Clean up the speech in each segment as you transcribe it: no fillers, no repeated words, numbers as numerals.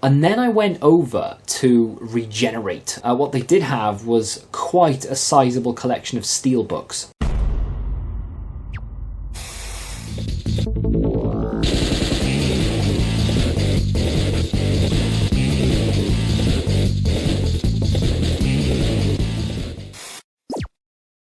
And then I went over to Regenerate. What they did have was quite a sizable collection of Steelbooks.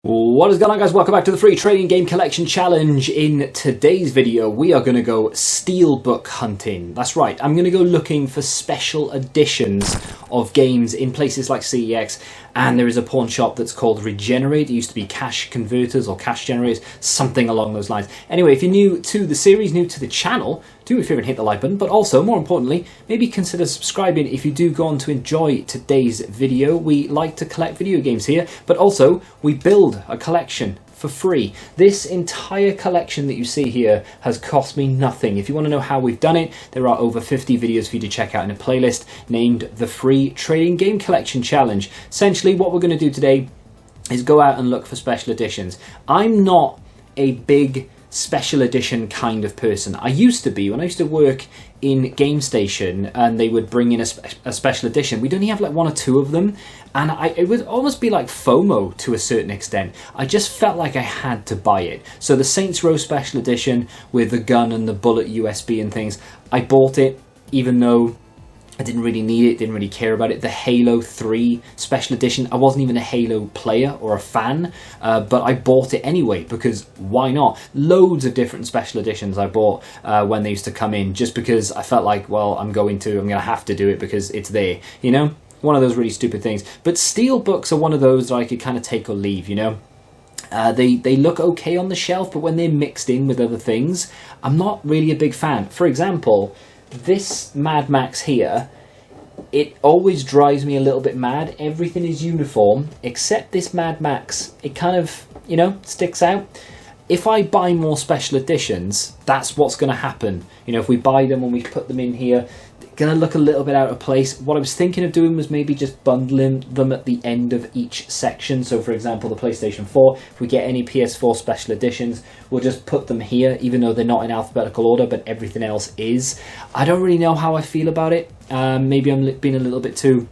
What is going on, guys? Welcome back to the free trading game collection challenge. In today's video we are going to go steelbook hunting. That's right, I'm going to go looking for special editions of games in places like CEX, and there is a pawn shop that's called Regenerate. It used to be Cash Converters or Cash Generators, something along those lines. Anyway, if you're new to the series, new to the channel, do me a favour and hit the like button, but also, more importantly, maybe consider subscribing if you do go on to enjoy today's video. We like to collect video games here, but also we build a collection for free. This entire collection that you see here has cost me nothing. If you want to know how we've done it, there are over 50 videos for you to check out in a playlist named the Free Trading Game Collection Challenge. Essentially, what we're going to do today is go out and look for special editions. I'm not a big special edition kind of person. I used to be, when I used to work in Game Station and they would bring in a special edition. We'd only have like one or two of them, and it would almost be like FOMO to a certain extent. I just felt like I had to buy it. So the Saints Row special edition with the gun and the bullet USB and things, I bought it even though I didn't really need it, didn't really care about it. The Halo 3 special edition, I wasn't even a Halo player or a fan, but I bought it anyway because why not? Loads of different special editions I bought when they used to come in, just because I felt like, well, I'm going to have to do it because it's there, you know? One of those really stupid things. But Steelbooks are one of those that I could kind of take or leave, you know? They look okay on the shelf, but when they're mixed in with other things, I'm not really a big fan. For example, this Mad Max here, it always drives me a little bit mad. Everything is uniform except this Mad Max. It kind of, you know, sticks out. If I buy more special editions, that's what's going to happen. You know, if we buy them and we put them in here, they're going to look a little bit out of place. What I was thinking of doing was maybe just bundling them at the end of each section. So for example, the PlayStation 4, if we get any PS4 special editions, we'll just put them here, even though they're not in alphabetical order, but everything else is. I don't really know how I feel about it. Maybe I'm being a little bit too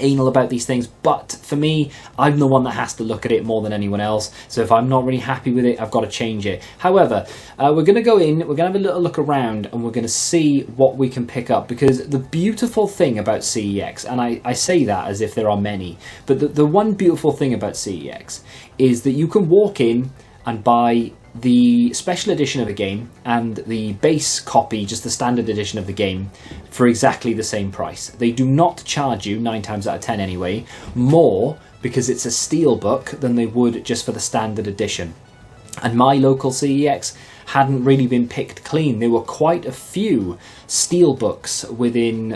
anal about these things, but for me, I'm the one that has to look at it more than anyone else. So if I'm not really happy with it, I've got to change it. However, we're going to go in, we're going to have a little look around, and we're going to see what we can pick up, because the beautiful thing about CEX, and I say that as if there are many, but the one beautiful thing about CEX is that you can walk in and buy the special edition of a game and the base copy, just the standard edition of the game, for exactly the same price. They do not charge you, 9 times out of 10 anyway, more because it's a steelbook than they would just for the standard edition. And my local CEX hadn't really been picked clean. There were quite a few steelbooks within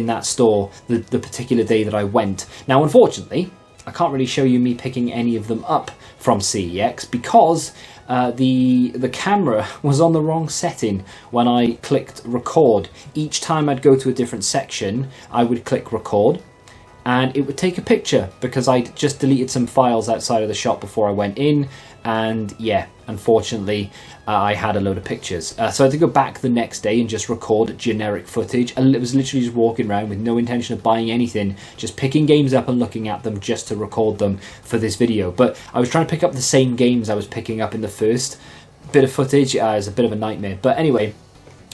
that store the particular day that I went. Now, unfortunately, I can't really show you me picking any of them up from CEX because the camera was on the wrong setting when I clicked record. Each time I'd go to a different section, I would click record and it would take a picture because I'd just deleted some files outside of the shop before I went in, and yeah, unfortunately I had a load of pictures. So I had to go back the next day and just record generic footage. And it was literally just walking around with no intention of buying anything, just picking games up and looking at them just to record them for this video. But I was trying to pick up the same games I was picking up in the first bit of footage. It was a bit of a nightmare. But anyway,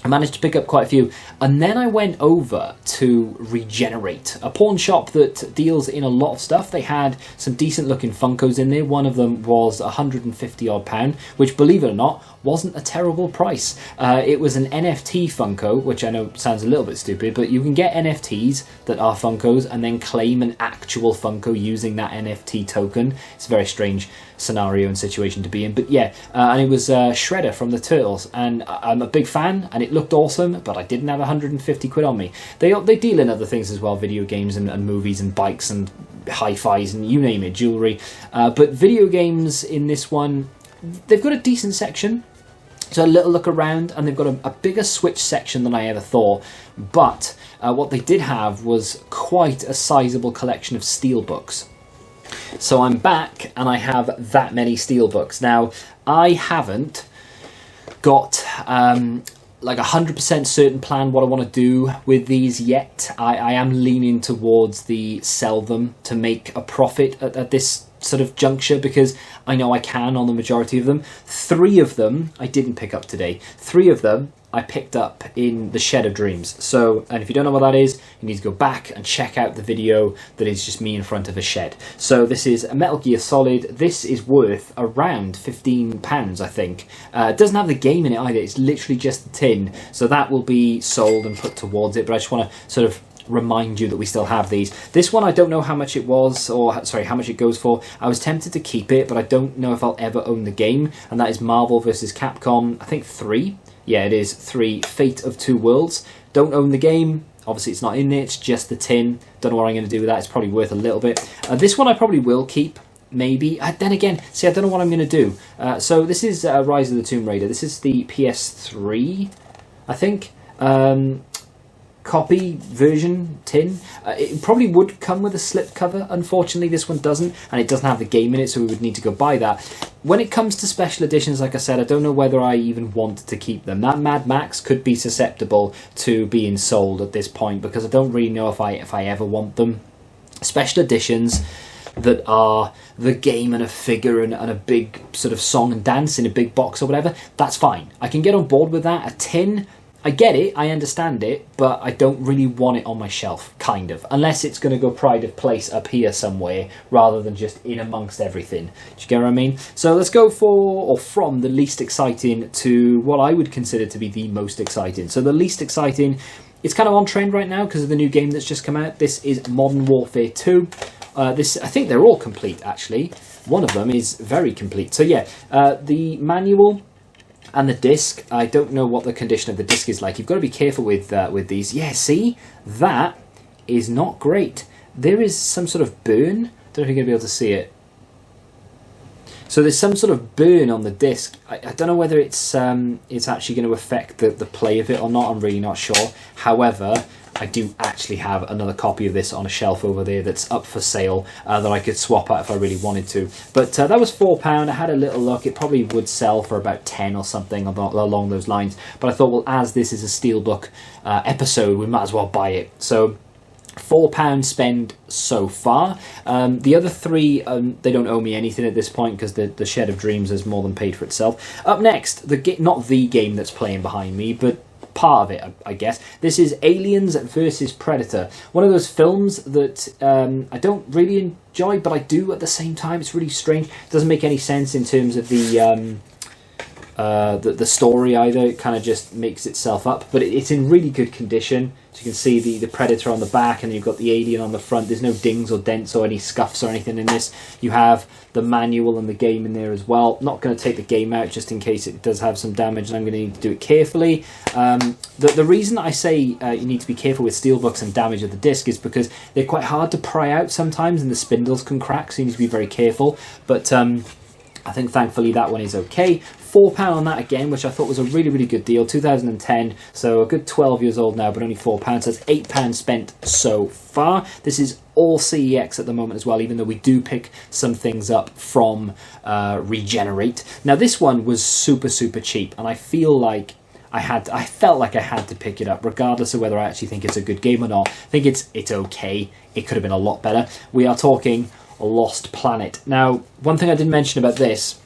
I managed to pick up quite a few, and then I went over to Regenerate, a pawn shop that deals in a lot of stuff. They had some decent looking Funkos in there. One of them was £150 odd, which, believe it or not, wasn't a terrible price. It was an NFT Funko, which I know sounds a little bit stupid, but you can get NFTs that are Funkos and then claim an actual Funko using that NFT token. It's a very strange scenario and situation to be in, but yeah, and it was Shredder from the Turtles, and I'm a big fan, and it looked awesome, but I didn't have 150 quid on me. They deal in other things as well, video games and movies and bikes and hi-fis and you name it, jewellery, but video games in this one, they've got a decent section. So a little look around, and they've got a bigger Switch section than I ever thought, but what they did have was quite a sizable collection of Steelbooks. So I'm back and I have that many Steelbooks. Now, I haven't got like 100% certain plan what I want to do with these yet. I am leaning towards the sell them to make a profit at this sort of juncture, because I know I can on the majority of them. 3 of them I didn't pick up today. 3 of them I picked up in the Shed of Dreams. So, and if you don't know what that is, you need to go back and check out the video that is just me in front of a shed. So this is a Metal Gear Solid. This is worth around £15, I think. It doesn't have the game in it either. It's literally just the tin. So that will be sold and put towards it. But I just want to sort of remind you that we still have these. This one I don't know how much it was, or sorry, how much it goes for. I was tempted to keep it, but I don't know if I'll ever own the game. And that is Marvel vs. Capcom, I think 3. Yeah, it is 3, Fate of Two Worlds. Don't own the game. Obviously, it's not in it. It's just the tin. Don't know what I'm going to do with that. It's probably worth a little bit. This one I probably will keep, maybe. Then again, see, I don't know what I'm going to do. So this is Rise of the Tomb Raider. This is the PS3, I think. Copy version tin. It probably would come with a slip cover. Unfortunately, this one doesn't, and it doesn't have the game in it, so we would need to go buy that. When it comes to special editions, like I said, I don't know whether I even want to keep them. That Mad Max could be susceptible to being sold at this point, because I don't really know if I ever want them. Special editions that are the game and a figure and a big sort of song and dance in a big box or whatever, that's fine. I can get on board with that. A tin, I get it, I understand it, but I don't really want it on my shelf, kind of. Unless it's going to go pride of place up here somewhere, rather than just in amongst everything. Do you get what I mean? So let's go from the least exciting to what I would consider to be the most exciting. So the least exciting, it's kind of on trend right now because of the new game that's just come out. This is Modern Warfare 2. I think they're all complete, actually. One of them is very complete. So yeah, the manual and the disc, I don't know what the condition of the disc is like. You've got to be careful with these. Yeah, see? That is not great. There is some sort of burn. I don't know if you're going to be able to see it. So there's some sort of burn on the disc. I don't know whether it's actually going to affect the play of it or not. I'm really not sure. However, I do actually have another copy of this on a shelf over there that's up for sale that I could swap out if I really wanted to. But that was £4. I had a little look. It probably would sell for about 10 or something along those lines. But I thought, well, as this is a Steelbook episode, we might as well buy it. So £4 spend so far. The other 3, they don't owe me anything at this point because the Shed of Dreams has more than paid for itself. Up next, not the game that's playing behind me, but part of it, I guess. This is Aliens versus Predator. One of those films that I don't really enjoy, but I do at the same time. It's really strange. It doesn't make any sense in terms of the story either. It kind of just makes itself up, but it's in really good condition. So you can see the Predator on the back, and you've got the Alien on the front. There's no dings or dents or any scuffs or anything in this. You have the manual and the game in there as well. Not going to take the game out just in case it does have some damage, and I'm going to need to do it carefully. The reason I say you need to be careful with Steelbooks and damage of the disc is because they're quite hard to pry out sometimes, and the spindles can crack, so you need to be very careful. But I think thankfully that one is okay. £4 on that again, which I thought was a really, really good deal. 2010, so a good 12 years old now, but only £4. So that's £8 spent so far. This is all CEX at the moment as well, even though we do pick some things up from Regenerate. Now this one was super, super cheap, and I feel like I felt like I had to pick it up, regardless of whether I actually think it's a good game or not. I think it's okay. It could have been a lot better. We are talking Lost Planet. Now, one thing I didn't mention about this,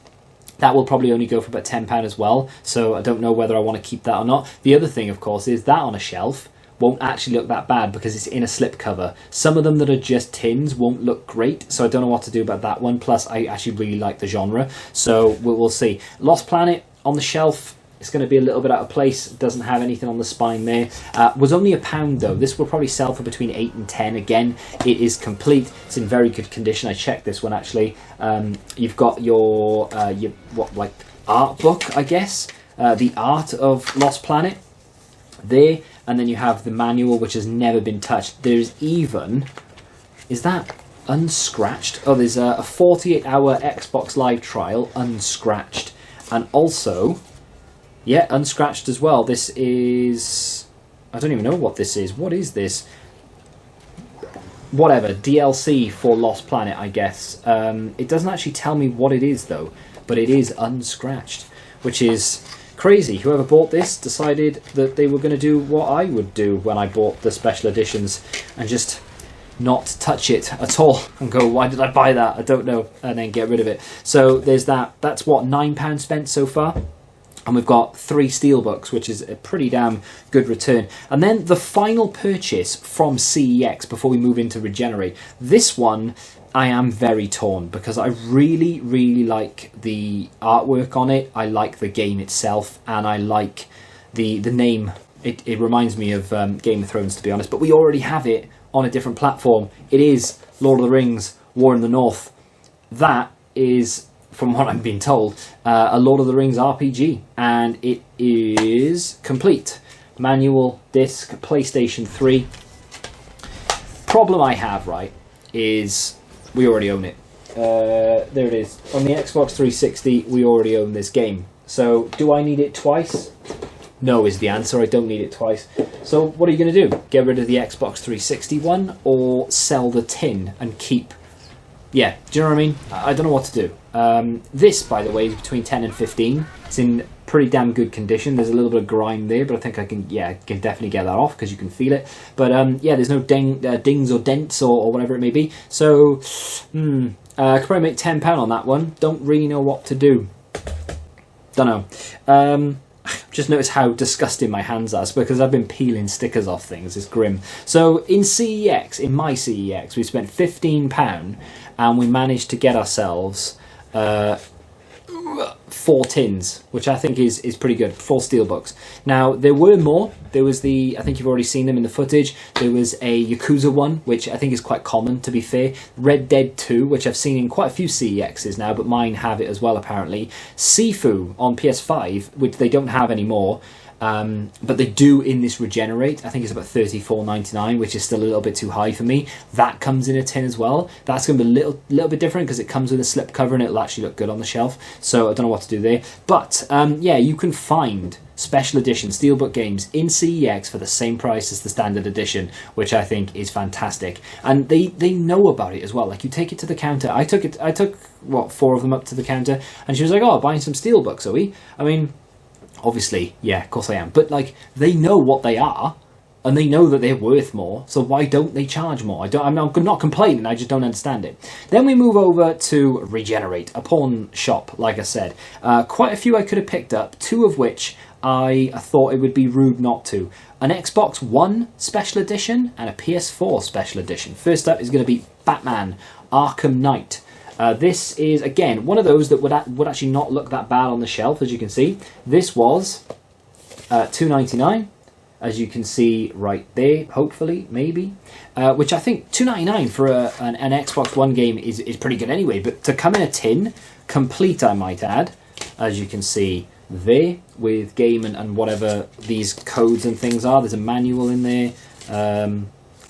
that will probably only go for about £10 as well, so I don't know whether I want to keep that or not. The other thing, of course, is that on a shelf won't actually look that bad because it's in a slip cover. Some of them that are just tins won't look great, so I don't know what to do about that one. Plus, I actually really like the genre, so we'll see. Lost Planet on the shelf, it's going to be a little bit out of place. It doesn't have anything on the spine there. Was only £1 though. This will probably sell for between 8 and 10. Again, it is complete. It's in very good condition. I checked this one actually. You've got your art book, I guess. The Art of Lost Planet there, and then you have the manual, which has never been touched. There's even, is that unscratched? Oh, there's a 48-hour Xbox Live trial unscratched, and also, yeah, unscratched as well. This is, I don't even know what this is. What is this? Whatever, DLC for Lost Planet, I guess. It doesn't actually tell me what it is though, but it is unscratched, which is crazy. Whoever bought this decided that they were going to do what I would do when I bought the special editions and just not touch it at all and go, why did I buy that? I don't know, and then get rid of it. So there's that. That's what, £9 spent so far. And we've got 3 Steelbooks, which is a pretty damn good return. And then the final purchase from CEX before we move into Regenerate. This one, I am very torn because I really, really like the artwork on it. I like the game itself, and I like the name. It reminds me of Game of Thrones, to be honest. But we already have it on a different platform. It is Lord of the Rings, War in the North. That is, from what I'm being told, a Lord of the Rings RPG, and it is complete. Manual, disc, PlayStation 3. Problem I have, right, is we already own it. There it is. On the Xbox 360, we already own this game. So, do I need it twice? No is the answer. I don't need it twice. So, what are you going to do? Get rid of the Xbox 360 one, or sell the tin and keep... Yeah, do you know what I mean? I don't know what to do. This, by the way, is between 10 and 15. It's in pretty damn good condition. There's a little bit of grime there, but I think I can definitely get that off because you can feel it. But yeah, there's no dings or dents or whatever it may be. So, I could probably make £10 on that one. Don't really know what to do. Don't know. Just notice how disgusting my hands are because I've been peeling stickers off things. It's grim. So in CEX, in my CEX, we spent £15 and we managed to get ourselves 4 tins, which I think is pretty good. 4 Steelbooks. Now, there were more. There was I think you've already seen them in the footage. There was a Yakuza one, which I think is quite common, to be fair. Red Dead 2, which I've seen in quite a few CEXs now, but mine have it as well, apparently. Sifu on PS5, which they don't have anymore. But they do in this Regenerate. I think it's about $34.99, which is still a little bit too high for me. That comes in a tin as well. That's going to be a little bit different because it comes with a slip cover and it'll actually look good on the shelf. So I don't know what to do there. But yeah, you can find special edition Steelbook games in CEX for the same price as the standard edition, which I think is fantastic. And they know about it as well. Like, you take it to the counter. I took what, 4 of them up to the counter, and she was like, "Oh, buying some Steelbooks, are we?" I mean, obviously, yeah, of course I am. But, like, they know what they are, and they know that they're worth more, so why don't they charge more? I'm not complaining, I just don't understand it. Then we move over to Regenerate, a pawn shop, like I said. Quite a few I could have picked up, 2 of which I thought it would be rude not to. An Xbox One Special Edition and a PS4 Special Edition. First up is going to be Batman Arkham Knight. This is, again, one of those that would actually not look that bad on the shelf, as you can see. This was $2.99, as you can see right there, hopefully, maybe. Which I think $2.99 for an Xbox One game is pretty good anyway. But to come in a tin, complete I might add, as you can see there, with game and whatever these codes and things are. There's a manual in there.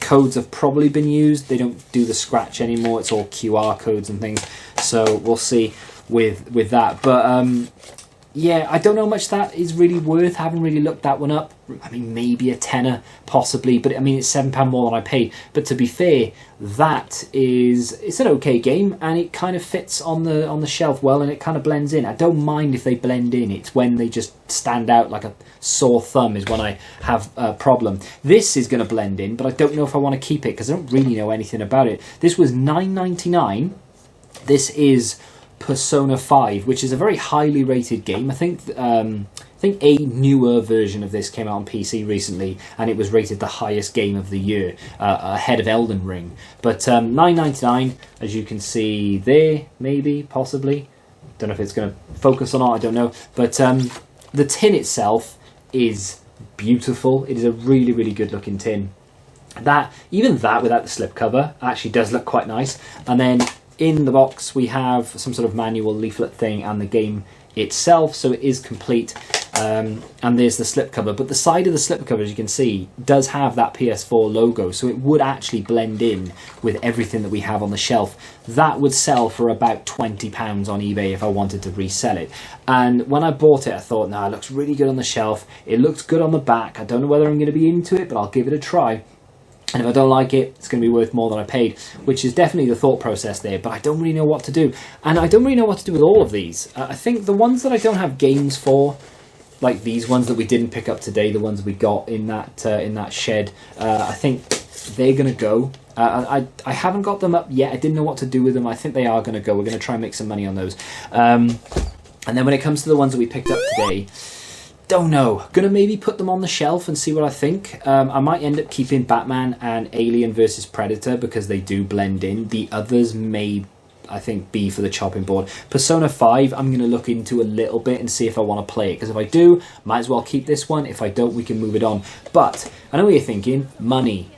Codes have probably been used. They don't do the scratch anymore. It's all QR codes and things. So we'll see with that. But yeah, I don't know how much that is really worth. Haven't really looked that one up. I mean, maybe a tenner, possibly. But I mean, it's £7 more than I paid. But to be fair, it's an okay game, and it kind of fits on the shelf well, and it kind of blends in. I don't mind if they blend in. It's when they just stand out like a sore thumb is when I have a problem. This is going to blend in, but I don't know if I want to keep it because I don't really know anything about it. This was $9.99. This is Persona 5, which is a very highly rated game. I think a newer version of this came out on PC recently, and it was rated the highest game of the year, ahead of Elden Ring. But $9.99, as you can see there, maybe, possibly. Don't know if it's going to focus or not, I don't know. But the tin itself is beautiful. It is a really, really good looking tin. Even that without the slipcover actually does look quite nice. And then in the box we have some sort of manual leaflet thing and the game itself, so it is complete. And there's the slipcover, but the side of the slipcover, as you can see, does have that PS4 logo, so it would actually blend in with everything that we have on the shelf. That would sell for about £20 on eBay if I wanted to resell it. And when I bought it, I thought, nah, it looks really good on the shelf. It looks good on the back. I don't know whether I'm going to be into it, but I'll give it a try. And if I don't like it, it's going to be worth more than I paid, which is definitely the thought process there. But I don't really know what to do. And I don't really know what to do with all of these. I think the ones that I don't have games for, like these ones that we didn't pick up today, the ones we got in that shed, I think they're gonna go. I haven't got them up yet. I didn't know what to do with them. I think they are gonna go. We're gonna try and make some money on those. And then when it comes to the ones that we picked up today, don't know. Gonna maybe put them on the shelf and see what I think. I might end up keeping Batman and Alien versus Predator because they do blend in. The others may, I think, be for the chopping board. Persona 5 I'm going to look into a little bit and see if I want to play it, because if I do, might as well keep this one. If I don't, we can move it on. But I know what you're thinking, money.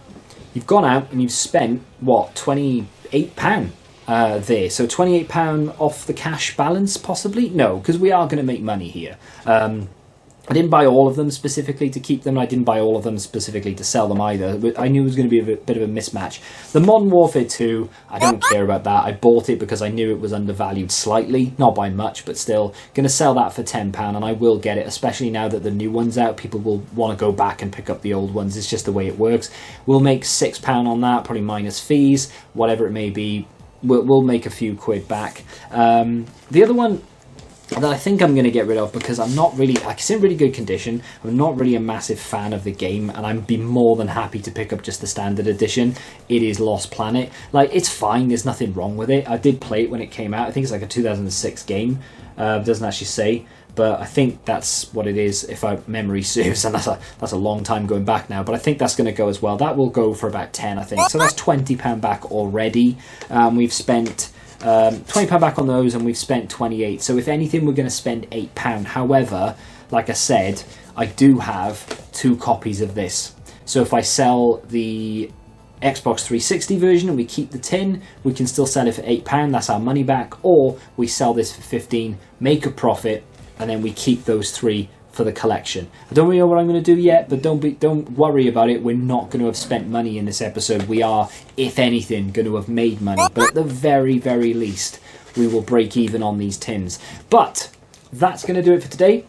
You've gone out and you've spent, what, £28 there. So £28 off the cash balance, possibly? No, because we are going to make money here. I didn't buy all of them specifically to keep them. I didn't buy all of them specifically to sell them either. But I knew it was going to be a bit of a mismatch. The Modern Warfare 2, I don't care about that. I bought it because I knew it was undervalued slightly. Not by much, but still. Going to sell that for £10, and I will get it, especially now that the new one's out. People will want to go back and pick up the old ones. It's just the way it works. We'll make £6 on that, probably minus fees, whatever it may be. We'll make a few quid back. The other one that I think I'm going to get rid of, because I'm not really, like, it's in really good condition. I'm not really a massive fan of the game, and I'd be more than happy to pick up just the standard edition. It is Lost Planet. Like, it's fine, there's nothing wrong with it. I did play it when it came out. I think it's like a 2006 game. It doesn't actually say, but I think that's what it is, if memory serves, and that's a long time going back now. But I think that's going to go as well. That will go for about 10, I think. So that's £20 back already. We've spent £20 back on those, and we've spent 28. So if anything, we're going to spend £8. However, like I said, I do have 2 copies of this. So if I sell the Xbox 360 version and we keep the tin, we can still sell it for £8. That's our money back. Or we sell this for 15, make a profit, and then we keep those 3 for the collection. I don't really know what I'm going to do yet, but don't worry about it. We're not going to have spent money in this episode. We are, if anything, going to have made money. But at the very, very least, we will break even on these tins. But that's going to do it for today.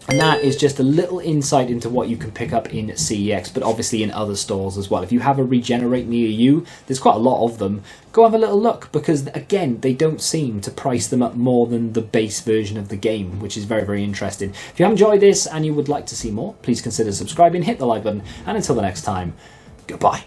And that is just a little insight into what you can pick up in CEX, but obviously in other stores as well. If you have a Regenerate near you, there's quite a lot of them. Go have a little look, because again, they don't seem to price them up more than the base version of the game, which is very, very interesting. If you have enjoyed this and you would like to see more, please consider subscribing, hit the like button, and until the next time, goodbye.